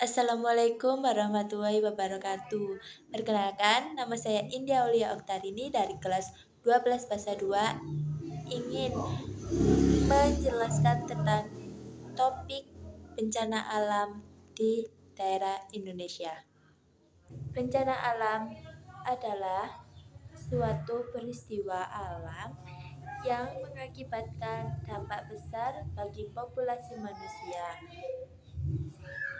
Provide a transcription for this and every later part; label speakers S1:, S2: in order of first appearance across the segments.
S1: Assalamualaikum warahmatullahi wabarakatuh. Perkenalkan, nama saya India Aulia Oktarini dari kelas 12 Bahasa 2 ingin menjelaskan tentang topik bencana alam di daerah Indonesia. Bencana alam adalah suatu peristiwa alam yang mengakibatkan dampak besar bagi populasi manusia.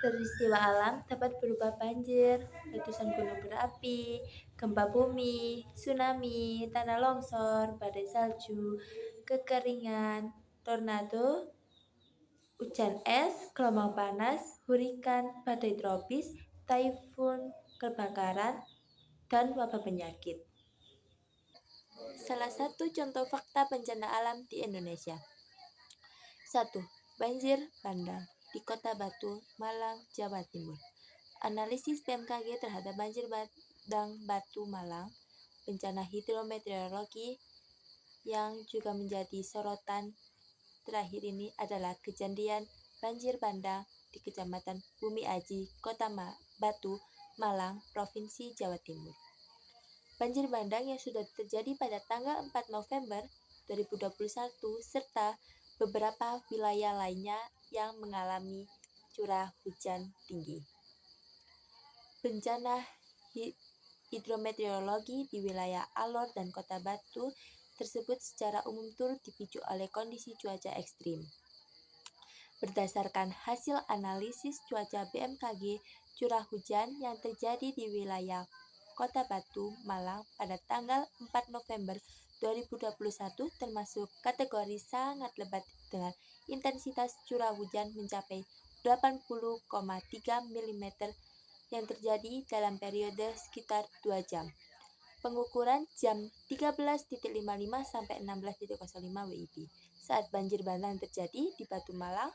S1: Peristiwa alam dapat berupa banjir, letusan gunung berapi, gempa bumi, tsunami, tanah longsor, badai salju, kekeringan, tornado, hujan es, gelombang panas, hurikan, badai tropis, taifun, kebakaran, dan wabah penyakit. Salah satu contoh fakta bencana alam di Indonesia. 1. Banjir bandang di Kota Batu, Malang, Jawa Timur. Analisis BMKG terhadap banjir bandang Batu Malang, bencana hidrometeorologi yang juga menjadi sorotan terakhir ini adalah kejadian banjir bandang di Kecamatan Bumi Aji, Kota Batu, Malang, Provinsi Jawa Timur. Banjir bandang yang sudah terjadi pada tanggal 4 November 2021 serta beberapa wilayah lainnya yang mengalami curah hujan tinggi. Bencana hidrometeorologi di wilayah Alor dan Kota Batu tersebut secara umum turut dipicu oleh kondisi cuaca ekstrim. Berdasarkan hasil analisis cuaca BMKG, curah hujan yang terjadi di wilayah Kota Batu, Malang pada tanggal 4 November 2021 termasuk kategori sangat lebat dengan intensitas curah hujan mencapai 80,3 mm yang terjadi dalam periode sekitar 2 jam. Pengukuran jam 13.55 sampai 16.05 WIB. Saat banjir bandang terjadi di Batu Malang,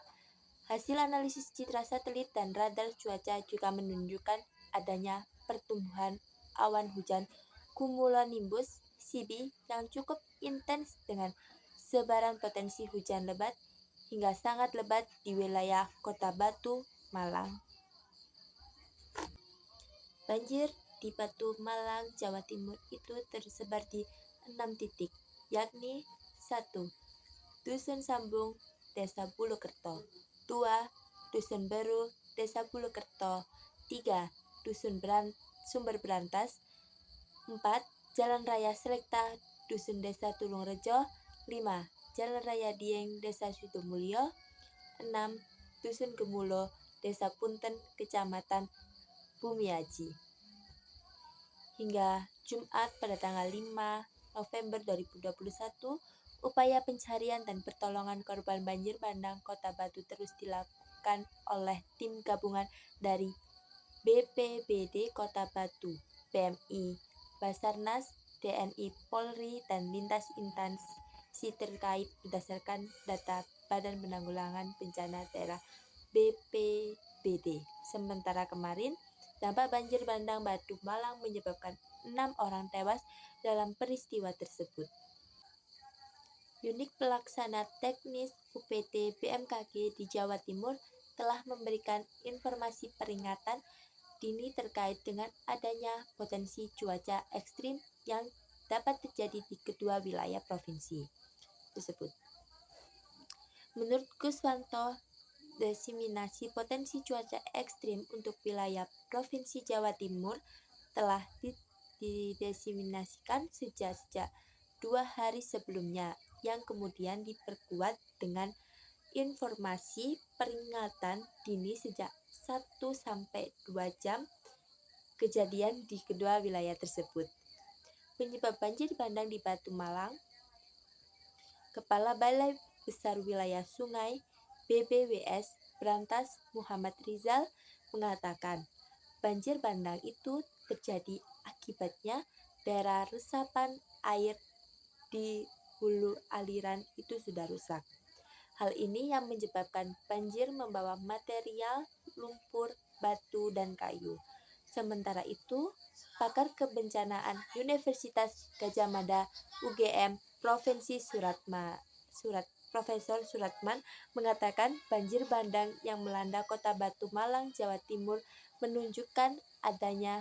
S1: hasil analisis citra satelit dan radar cuaca juga menunjukkan adanya pertumbuhan awan hujan cumulonimbus (CB) yang cukup intens dengan sebaran potensi hujan lebat hingga sangat lebat di wilayah Kota Batu, Malang. Banjir di Batu Malang, Jawa Timur itu tersebar di 6 titik, yakni 1. Dusun Sambung, Desa Bulukerto. 2. Dusun Beru, Desa Bulukerto. 3. Dusun Sumber Berantas. 4. Jalan Raya Selekta, Dusun Desa Tulungrejo. 5. Jalan Raya Dieng, Desa Sidomulyo. 6. Dusun Gemulo, Desa Punten, Kecamatan Bumiaji. Hingga Jumat pada tanggal 5 November 2021, upaya pencarian dan pertolongan korban banjir bandang Kota Batu terus dilakukan oleh tim gabungan dari BPBD Kota Batu, PMI, Basarnas, TNI Polri, dan lintas instansi terkait berdasarkan data Badan Penanggulangan Bencana Daerah BPBD. Sementara kemarin, dampak banjir bandang Batu Malang menyebabkan 6 orang tewas dalam peristiwa tersebut. Unit Pelaksana Teknis UPT BMKG di Jawa Timur telah memberikan informasi peringatan dini terkait dengan adanya potensi cuaca ekstrim yang dapat terjadi di kedua wilayah provinsi tersebut. Menurut Guswanto, diseminasi potensi cuaca ekstrim untuk wilayah Provinsi Jawa Timur telah didesimasikan sejak 2 hari sebelumnya, yang kemudian diperkuat dengan informasi peringatan dini sejak 1-2 jam kejadian di kedua wilayah tersebut. Penyebab banjir bandang di Batu Malang, Kepala Balai Besar Wilayah Sungai BBWS Berantas Muhammad Rizal mengatakan, banjir bandang itu terjadi akibatnya daerah resapan air di hulu aliran itu sudah rusak. Hal ini yang menyebabkan banjir membawa material lumpur, batu, dan kayu. Sementara itu, pakar kebencanaan Universitas Gadjah Mada UGM Provinsi Profesor Suratman mengatakan banjir bandang yang melanda Kota Batu Malang, Jawa Timur menunjukkan adanya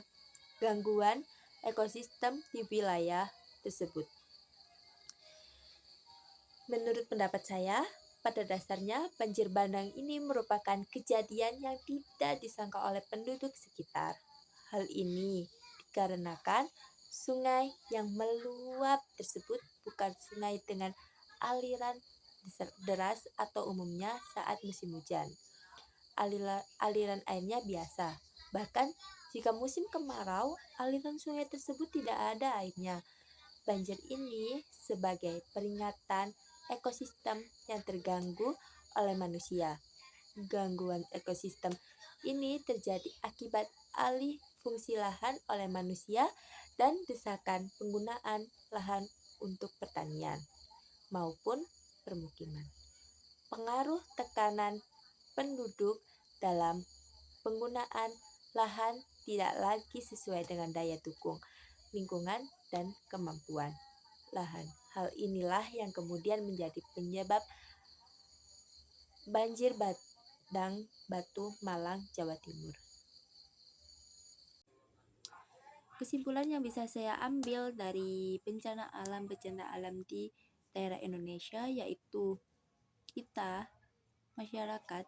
S1: gangguan ekosistem di wilayah tersebut. Menurut pendapat saya, pada dasarnya banjir bandang ini merupakan kejadian yang tidak disangka oleh penduduk sekitar. Hal ini dikarenakan sungai yang meluap tersebut bukan sungai dengan aliran deras atau umumnya saat musim hujan. Aliran airnya biasa. Bahkan jika musim kemarau, aliran sungai tersebut tidak ada airnya. Banjir ini sebagai peringatan ekosistem yang terganggu oleh manusia. Gangguan ekosistem ini terjadi akibat alih fungsi lahan oleh manusia dan desakan penggunaan lahan untuk pertanian maupun permukiman. Pengaruh tekanan penduduk dalam penggunaan lahan tidak lagi sesuai dengan daya dukung lingkungan dan kemampuan lahan. Hal inilah yang kemudian menjadi penyebab banjir bandang Batu Malang, Jawa Timur. Kesimpulan yang bisa saya ambil dari bencana alam di daerah Indonesia yaitu kita, masyarakat,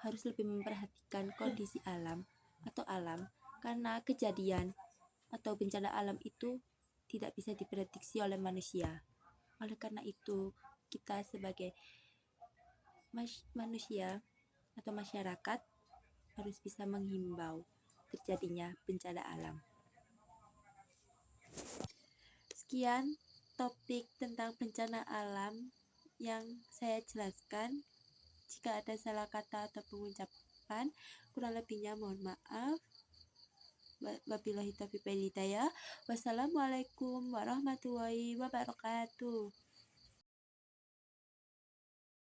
S1: harus lebih memperhatikan kondisi alam atau alam karena kejadian atau bencana alam itu tidak bisa diprediksi oleh manusia. Oleh karena itu, kita sebagai manusia atau masyarakat harus bisa menghimbau terjadinya bencana alam. Sekian topik tentang bencana alam yang saya jelaskan. Jika ada salah kata atau pengucapan, kurang lebihnya mohon maaf. Wabillahi taufiq wal hidayah. Wassalamualaikum warahmatullahi wabarakatuh.